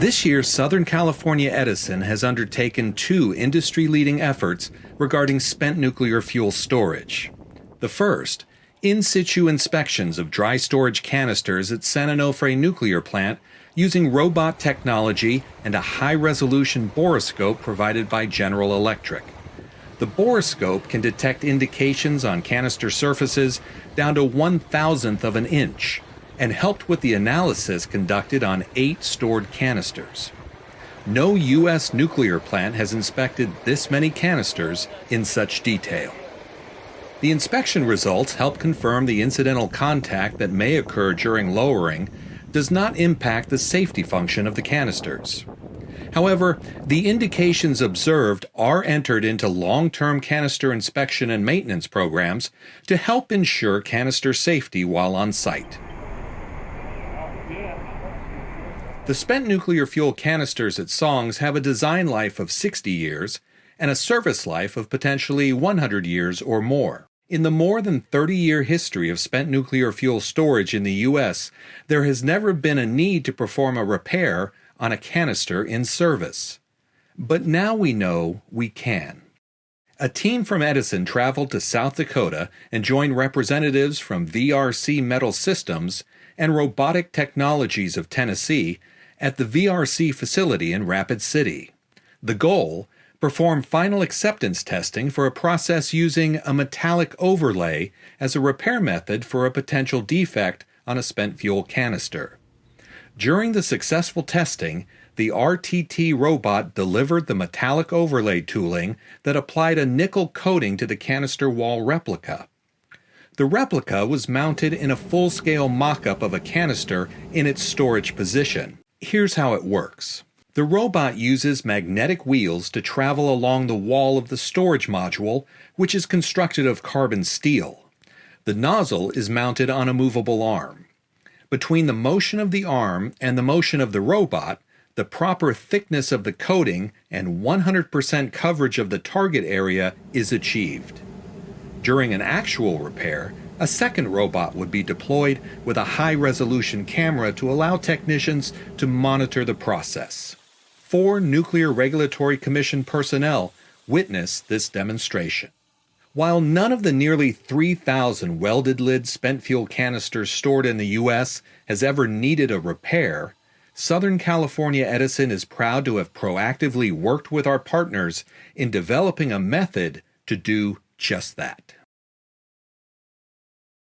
This year, Southern California Edison has undertaken two industry-leading efforts regarding spent nuclear fuel storage. The first, in situ inspections of dry storage canisters at San Onofre nuclear plant using robot technology and a high-resolution borescope provided by General Electric. The borescope can detect indications on canister surfaces down to 1/1000th of an inch, and helped with the analysis conducted on 8 stored canisters. No U.S. nuclear plant has inspected this many canisters in such detail. The inspection results help confirm the incidental contact that may occur during lowering does not impact the safety function of the canisters. However, the indications observed are entered into long-term canister inspection and maintenance programs to help ensure canister safety while on site. The spent nuclear fuel canisters at Songs have a design life of 60 years and a service life of potentially 100 years or more. In the more than 30-year history of spent nuclear fuel storage in the U.S., there has never been a need to perform a repair on a canister in service. But now we know we can. A team from Edison traveled to South Dakota and joined representatives from VRC Metal Systems and Robotic Technologies of Tennessee at the VRC facility in Rapid City. The goal: perform final acceptance testing for a process using a metallic overlay as a repair method for a potential defect on a spent fuel canister. During the successful testing, the RTT robot delivered the metallic overlay tooling that applied a nickel coating to the canister wall replica. The replica was mounted in a full-scale mock-up of a canister in its storage position. Here's how it works. The robot uses magnetic wheels to travel along the wall of the storage module, which is constructed of carbon steel. The nozzle is mounted on a movable arm. Between the motion of the arm and the motion of the robot, the proper thickness of the coating and 100% coverage of the target area is achieved. During an actual repair, a second robot would be deployed with a high-resolution camera to allow technicians to monitor the process. 4 Nuclear Regulatory Commission personnel witnessed this demonstration. While none of the nearly 3,000 welded-lid spent fuel canisters stored in the U.S. has ever needed a repair, Southern California Edison is proud to have proactively worked with our partners in developing a method to do just that.